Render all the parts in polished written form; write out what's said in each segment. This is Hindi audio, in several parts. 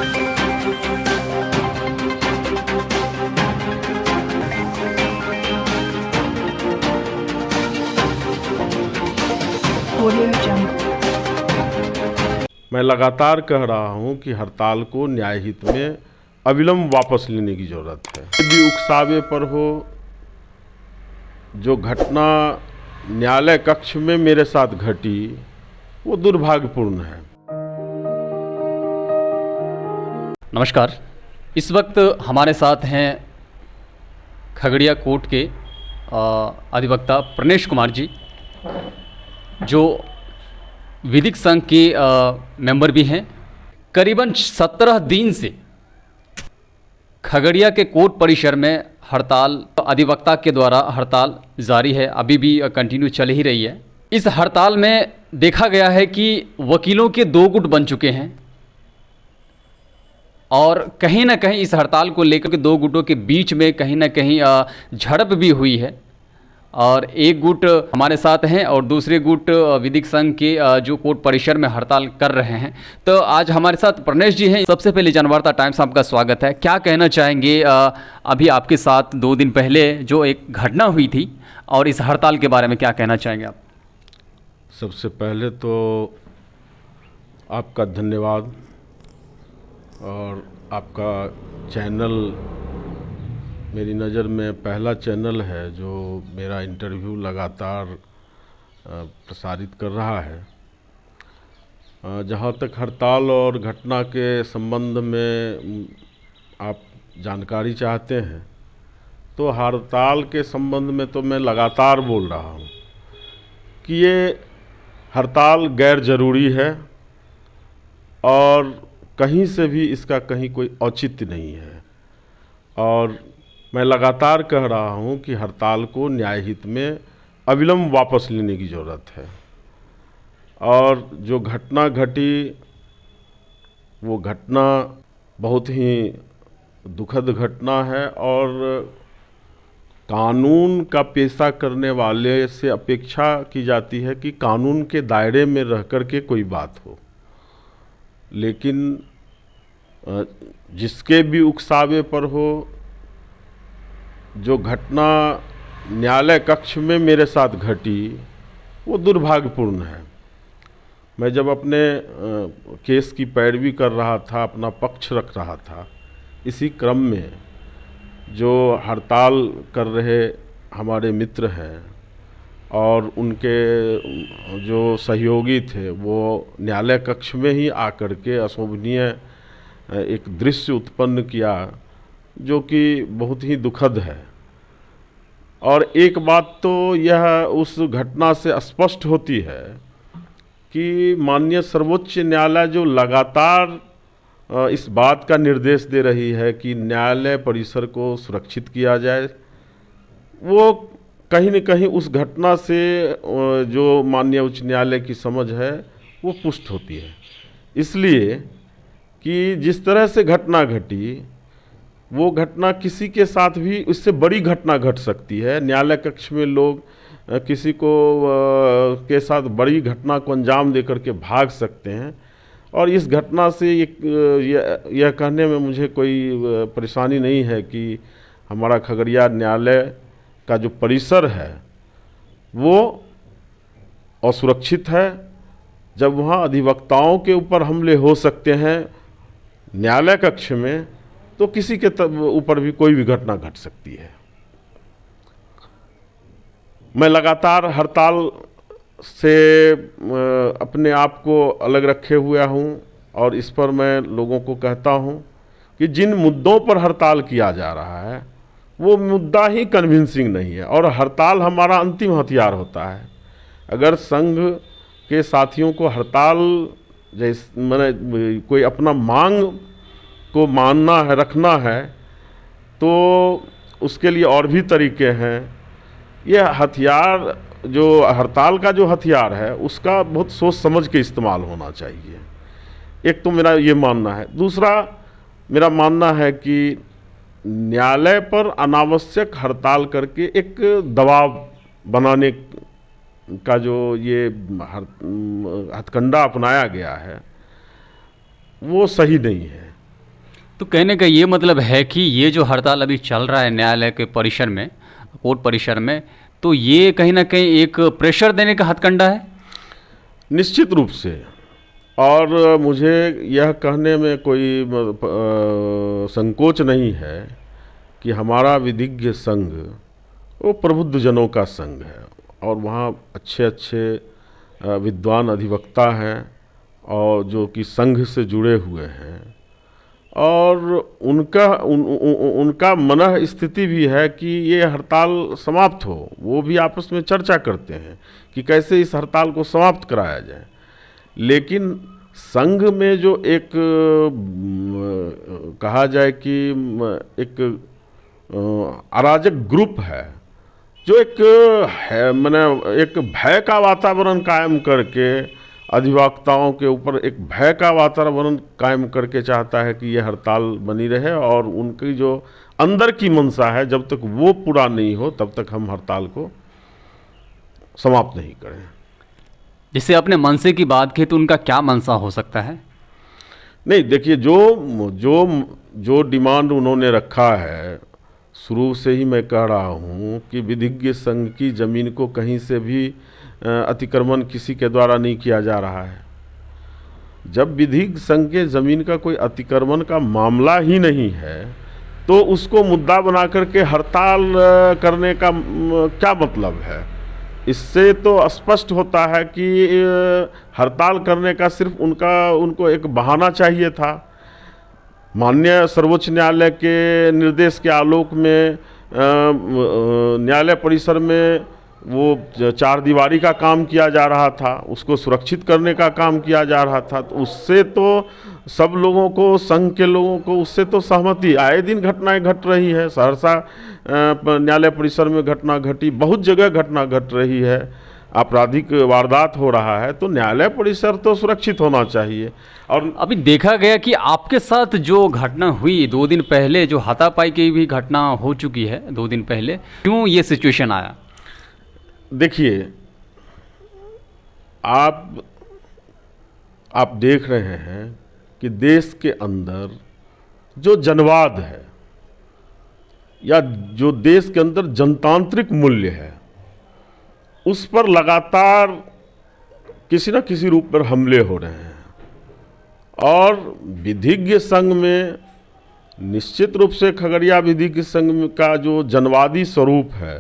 Audio Jungle. मैं लगातार कह रहा हूं कि हड़ताल को न्याय हित में अविलंब वापस लेने की ज़रूरत है। भी उकसावे पर हो, जो घटना न्यायालय कक्ष में मेरे साथ घटी वो दुर्भाग्यपूर्ण है। नमस्कार। इस वक्त हमारे साथ हैं खगड़िया कोर्ट के अधिवक्ता प्रणेश कुमार जी, जो विधिक संघ के मेंबर भी हैं। करीबन 17 दिन से खगड़िया के कोर्ट परिसर में हड़ताल, अधिवक्ता के द्वारा हड़ताल जारी है, अभी भी कंटिन्यू चल ही रही है। इस हड़ताल में देखा गया है कि वकीलों के दो गुट बन चुके हैं और कहीं ना कहीं इस हड़ताल को लेकर के दो गुटों के बीच में कहीं ना कहीं झड़प भी हुई है। और एक गुट हमारे साथ हैं और दूसरे गुट विधिक संघ के जो कोर्ट परिसर में हड़ताल कर रहे हैं। तो आज हमारे साथ प्रणेश जी हैं। सबसे पहले जनवार्ता टाइम्स आपका स्वागत है। क्या कहना चाहेंगे अभी आपके साथ 2 दिन पहले जो एक घटना हुई थी और इस हड़ताल के बारे में क्या कहना चाहेंगे आप? सबसे पहले तो आपका धन्यवाद, और आपका चैनल मेरी नज़र में पहला चैनल है जो मेरा इंटरव्यू लगातार प्रसारित कर रहा है। जहाँ तक हड़ताल और घटना के संबंध में आप जानकारी चाहते हैं, तो हड़ताल के संबंध में तो मैं लगातार बोल रहा हूँ कि ये हड़ताल गैर ज़रूरी है और कहीं से भी इसका कहीं कोई औचित्य नहीं है। और मैं लगातार कह रहा हूं कि हड़ताल को न्याय हित में अविलंब वापस लेने की ज़रूरत है। और जो घटना घटी वो घटना बहुत ही दुखद घटना है, और कानून का पेशा करने वाले से अपेक्षा की जाती है कि कानून के दायरे में रह कर के कोई बात हो। लेकिन जिसके भी उकसावे पर हो, जो घटना न्यायालय कक्ष में मेरे साथ घटी वो दुर्भाग्यपूर्ण है। मैं जब अपने केस की पैरवी कर रहा था, अपना पक्ष रख रहा था, इसी क्रम में जो हड़ताल कर रहे हमारे मित्र हैं और उनके जो सहयोगी थे वो न्यायालय कक्ष में ही आकर के अशोभनीय एक दृश्य उत्पन्न किया जो कि बहुत ही दुखद है। और एक बात तो यह उस घटना से स्पष्ट होती है कि माननीय सर्वोच्च न्यायालय जो लगातार इस बात का निर्देश दे रही है कि न्यायालय परिसर को सुरक्षित किया जाए, वो कहीं न कहीं उस घटना से जो माननीय उच्च न्यायालय की समझ है वो पुष्ट होती है। इसलिए कि जिस तरह से घटना घटी वो घटना किसी के साथ भी इससे बड़ी घटना घट सकती है। न्यायालय कक्ष में लोग किसी को के साथ बड़ी घटना को अंजाम देकर के भाग सकते हैं। और इस घटना से यह कहने में मुझे कोई परेशानी नहीं है कि हमारा खगड़िया न्यायालय का जो परिसर है वो असुरक्षित है। जब वहाँ अधिवक्ताओं के ऊपर हमले हो सकते हैं न्यायालय कक्ष में, तो किसी के ऊपर भी कोई भी घटना घट सकती है। मैं लगातार हड़ताल से अपने आप को अलग रखे हुआ हूँ और इस पर मैं लोगों को कहता हूँ कि जिन मुद्दों पर हड़ताल किया जा रहा है वो मुद्दा ही कन्विंसिंग नहीं है और हड़ताल हमारा अंतिम हथियार होता है। अगर संघ के साथियों को हड़ताल जैसे मैंने कोई अपना मांग को मानना है, रखना है, तो उसके लिए और भी तरीके हैं। यह हथियार जो हड़ताल का जो हथियार है उसका बहुत सोच समझ के इस्तेमाल होना चाहिए। एक तो मेरा ये मानना है। दूसरा मेरा मानना है कि न्यायालय पर अनावश्यक हड़ताल करके एक दबाव बनाने का जो ये हथकंडा अपनाया गया है वो सही नहीं है। तो कहने का ये मतलब है कि ये जो हड़ताल अभी चल रहा है न्यायालय के परिसर में, कोर्ट परिसर में, तो ये कहीं ना कहीं एक प्रेशर देने का हथकंडा है? निश्चित रूप से। और मुझे यह कहने में कोई संकोच नहीं है कि हमारा विधिज्ञ संघ वो प्रबुद्ध जनों का संघ है और वहाँ अच्छे अच्छे विद्वान अधिवक्ता हैं और जो कि संघ से जुड़े हुए हैं और उनका मनः स्थिति भी है कि ये हड़ताल समाप्त हो। वो भी आपस में चर्चा करते हैं कि कैसे इस हड़ताल को समाप्त कराया जाए। लेकिन संघ में जो एक कहा जाए कि एक अराजक ग्रुप है जो एक है माने एक भय का वातावरण कायम करके अधिवक्ताओं के ऊपर एक भय का वातावरण कायम करके चाहता है कि ये हड़ताल बनी रहे और उनकी जो अंदर की मंशा है जब तक वो पूरा नहीं हो तब तक हम हड़ताल को समाप्त नहीं करें। जिससे अपने मनसे की की की तो उनका क्या मनसा हो सकता है? नहीं, देखिए जो डिमांड उन्होंने रखा है, शुरू से ही मैं कह रहा हूँ कि विधिज्ञ संघ की ज़मीन को कहीं से भी अतिक्रमण किसी के द्वारा नहीं किया जा रहा है। जब विधिज्ञ संघ के ज़मीन का कोई अतिक्रमण का मामला ही नहीं है तो उसको मुद्दा बना करके हड़ताल करने का क्या मतलब है? इससे तो स्पष्ट होता है कि हड़ताल करने का सिर्फ उनको एक बहाना चाहिए था। माननीय सर्वोच्च न्यायालय के निर्देश के आलोक में न्यायालय परिसर में वो चार दीवारी का काम किया जा रहा था, उसको सुरक्षित करने का काम किया जा रहा था। तो उससे तो सब लोगों को, संघ के लोगों को उससे तो सहमति, आए दिन घटनाएं घट रही है। सहरसा न्यायालय परिसर में घटना घटी, बहुत जगह घटना घट रही है, आपराधिक वारदात हो रहा है, तो न्यायालय परिसर तो सुरक्षित होना चाहिए। और अभी देखा गया कि आपके साथ जो घटना हुई 2 दिन पहले, जो हाथापाई की भी घटना हो चुकी है 2 दिन पहले, क्यों ये सिचुएशन आया? देखिए, आप देख रहे हैं कि देश के अंदर जो जनवाद है या जो देश के अंदर जनतांत्रिक मूल्य है उस पर लगातार किसी न किसी रूप पर हमले हो रहे हैं। और विधिज्ञ संघ में निश्चित रूप से खगड़िया विधिज्ञ संघ का जो जनवादी स्वरूप है,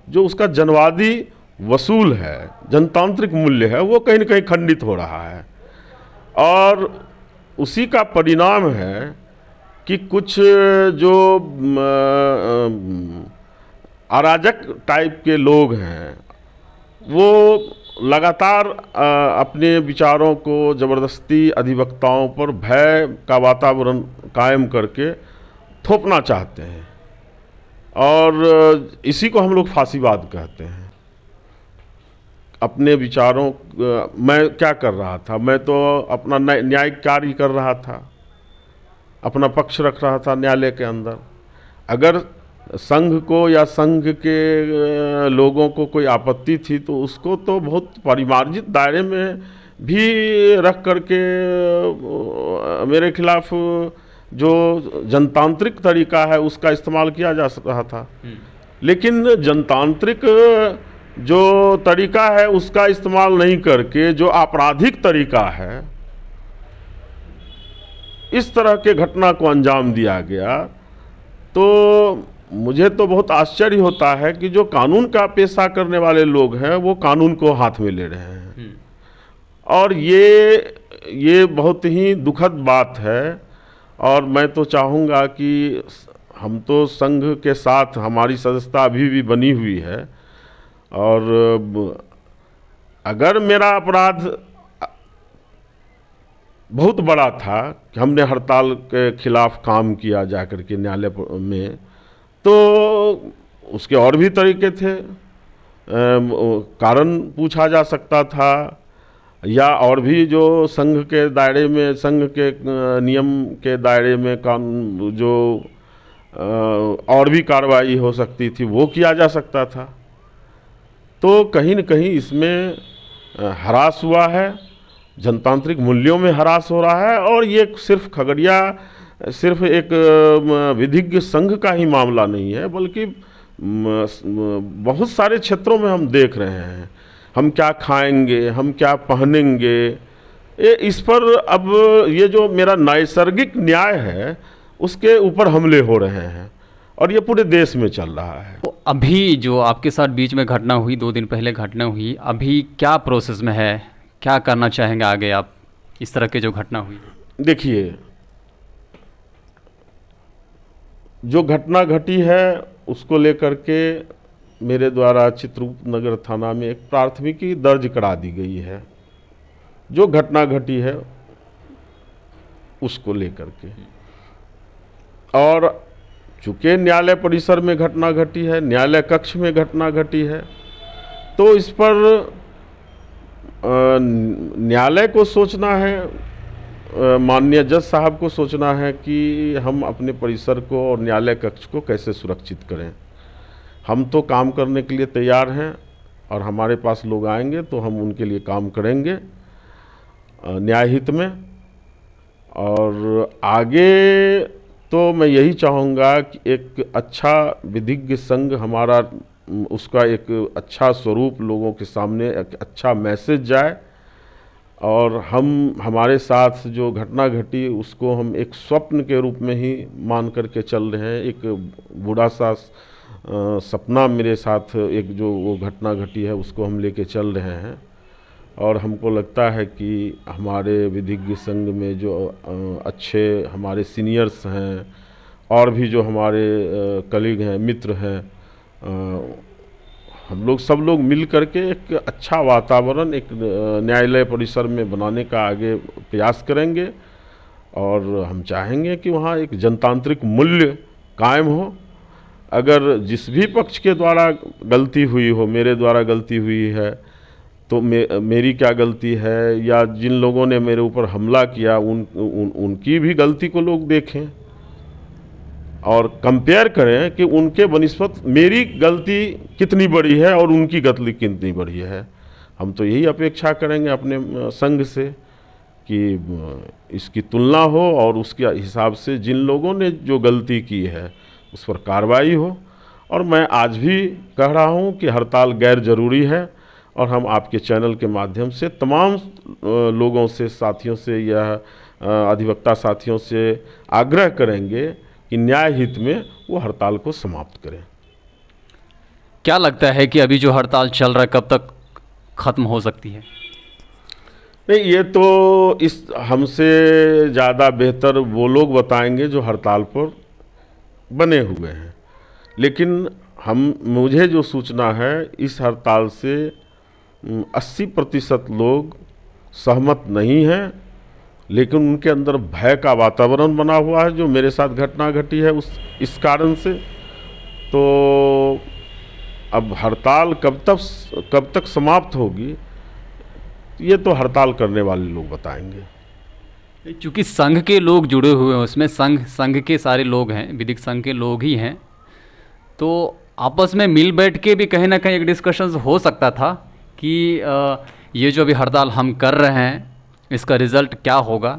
जो उसका जनवादी वसूल है, जनतांत्रिक मूल्य है, वो कहीं न कहीं खंडित हो रहा है। और उसी का परिणाम है कि कुछ जो अराजक टाइप के लोग हैं वो लगातार अपने विचारों को ज़बरदस्ती अधिवक्ताओं पर भय का वातावरण कायम करके थोपना चाहते हैं। और इसी को हम लोग फांसीवाद कहते हैं। अपने विचारों मैं क्या कर रहा था, मैं तो अपना न्यायिक कार्य कर रहा था, अपना पक्ष रख रहा था न्यायालय के अंदर। अगर संघ को या संघ के लोगों को कोई आपत्ति थी तो उसको तो बहुत परिमार्जित दायरे में भी रख करके मेरे खिलाफ जो जनतांत्रिक तरीका है उसका इस्तेमाल किया जा रहा था। लेकिन जनतांत्रिक जो तरीका है उसका इस्तेमाल नहीं करके जो आपराधिक तरीका है, इस तरह के घटना को अंजाम दिया गया। तो मुझे तो बहुत आश्चर्य होता है कि जो कानून का पेशा करने वाले लोग हैं वो कानून को हाथ में ले रहे हैं। और ये बहुत ही दुखद बात है। और मैं तो चाहूँगा कि हम तो संघ के साथ, हमारी सदस्यता अभी भी बनी हुई है, और अगर मेरा अपराध बहुत बड़ा था कि हमने हड़ताल के खिलाफ काम किया जाकर के न्यायालय में, तो उसके और भी तरीके थे। कारण पूछा जा सकता था, या और भी जो संघ के दायरे में, संघ के नियम के दायरे में कानून जो और भी कार्रवाई हो सकती थी वो किया जा सकता था। तो कहीं न कहीं इसमें ह्रास हुआ है, जनतांत्रिक मूल्यों में ह्रास हो रहा है। और ये सिर्फ खगड़िया सिर्फ एक विधिज्ञ संघ का ही मामला नहीं है, बल्कि बहुत सारे क्षेत्रों में हम देख रहे हैं। हम क्या खाएंगे, हम क्या पहनेंगे, इस पर अब ये जो मेरा नैसर्गिक न्याय है उसके ऊपर हमले हो रहे हैं और ये पूरे देश में चल रहा है। तो अभी जो आपके साथ बीच में घटना हुई, 2 दिन पहले घटना हुई, अभी क्या प्रोसेस में है, क्या करना चाहेंगे आगे आप इस तरह के जो घटना हुई? देखिए, जो घटना घटी है उसको लेकर के मेरे द्वारा चित्रकूट नगर थाना में एक प्राथमिकी दर्ज करा दी गई है। जो घटना घटी है उसको लेकर के, और चूँकि न्यायालय परिसर में घटना घटी है, न्यायालय कक्ष में घटना घटी है, तो इस पर न्यायालय को सोचना है, माननीय जज साहब को सोचना है कि हम अपने परिसर को और न्यायालय कक्ष को कैसे सुरक्षित करें। हम तो काम करने के लिए तैयार हैं और हमारे पास लोग आएंगे तो हम उनके लिए काम करेंगे न्याय हित में। और आगे तो मैं यही चाहूँगा कि एक अच्छा विधिज्ञ संघ हमारा, उसका एक अच्छा स्वरूप लोगों के सामने, एक अच्छा मैसेज जाए, और हम हमारे साथ जो घटना घटी उसको हम एक स्वप्न के रूप में ही मान करके चल रहे हैं। एक बूढ़ा सा सपना मेरे साथ, एक जो वो घटना घटी है उसको हम लेके चल रहे हैं। और हमको लगता है कि हमारे विधिज्ञ संघ में जो अच्छे हमारे सीनियर्स हैं और भी जो हमारे कलीग हैं, मित्र हैं, हम लोग सब लोग मिल करके एक अच्छा वातावरण एक न्यायालय परिसर में बनाने का आगे प्रयास करेंगे। और हम चाहेंगे कि वहाँ एक जनतांत्रिक मूल्य कायम हो। अगर जिस भी पक्ष के द्वारा गलती हुई हो, मेरे द्वारा गलती हुई है तो मेरी क्या गलती है, या जिन लोगों ने मेरे ऊपर हमला किया उनकी भी गलती को लोग देखें और कंपेयर करें कि उनके बनिस्बत मेरी गलती कितनी बड़ी है और उनकी गलती कितनी बड़ी है। हम तो यही अपेक्षा करेंगे अपने संघ से कि इसकी तुलना हो और उसके हिसाब से जिन लोगों ने जो गलती की है उस पर कार्रवाई हो। और मैं आज भी कह रहा हूँ कि हड़ताल गैर ज़रूरी है, और हम आपके चैनल के माध्यम से तमाम लोगों से, साथियों से या अधिवक्ता साथियों से आग्रह करेंगे कि न्याय हित में वो हड़ताल को समाप्त करें। क्या लगता है कि अभी जो हड़ताल चल रहा है कब तक ख़त्म हो सकती है? नहीं, ये तो इस हमसे ज़्यादा बेहतर वो लोग बताएंगे जो हड़ताल पर बने हुए हैं। लेकिन मुझे जो सूचना है, इस हड़ताल से 80% लोग सहमत नहीं हैं, लेकिन उनके अंदर भय का वातावरण बना हुआ है जो मेरे साथ घटना घटी है इस कारण से। तो अब हड़ताल कब तक समाप्त होगी, ये तो हड़ताल करने वाले लोग बताएंगे। क्योंकि संघ के लोग जुड़े हुए हैं उसमें, संघ के सारे लोग हैं, विधिक संघ के लोग ही हैं, तो आपस में मिल बैठ के भी कहीं ना कहीं एक डिस्कशंस हो सकता था कि ये जो अभी हड़ताल हम कर रहे हैं इसका रिज़ल्ट क्या होगा।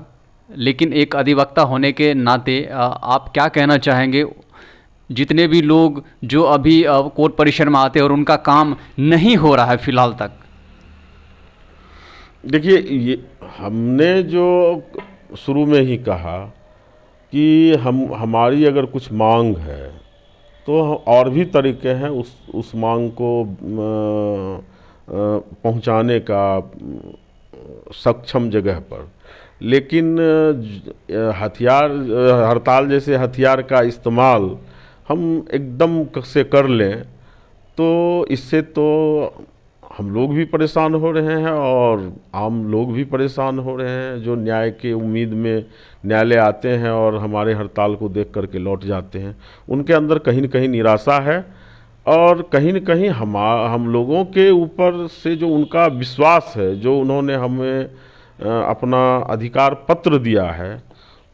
लेकिन एक अधिवक्ता होने के नाते आप क्या कहना चाहेंगे जितने भी लोग जो अभी कोर्ट परिसर में आते हैं और उनका काम नहीं हो रहा है फ़िलहाल तक? देखिए, ये हमने जो शुरू में ही कहा कि हमारी अगर कुछ मांग है तो और भी तरीके हैं उस मांग को पहुंचाने का सक्षम जगह पर। लेकिन हड़ताल जैसे हथियार का इस्तेमाल हम एकदम से कर लें तो इससे तो हम लोग भी परेशान हो रहे हैं और आम लोग भी परेशान हो रहे हैं, जो न्याय के उम्मीद में न्यायालय आते हैं और हमारे हड़ताल को देख करके लौट जाते हैं। उनके अंदर कहीं न कहीं निराशा है और कहीं न कहीं हम लोगों के ऊपर से जो उनका विश्वास है, जो उन्होंने हमें अपना अधिकार पत्र दिया है,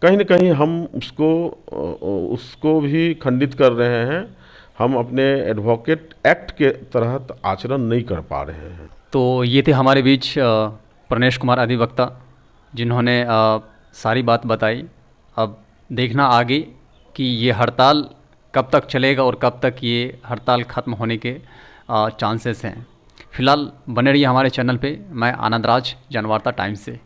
कहीं न कहीं हम उसको भी खंडित कर रहे हैं। हम अपने एडवोकेट एक्ट के तहत आचरण नहीं कर पा रहे हैं। तो ये थे हमारे बीच प्रणेश कुमार अधिवक्ता, जिन्होंने सारी बात बताई। अब देखना आगे कि ये हड़ताल कब तक चलेगा और कब तक ये हड़ताल ख़त्म होने के चांसेस हैं। फ़िलहाल बने रहिए हमारे चैनल पे। मैं आनंद राज, जनवार्ता टाइम्स से।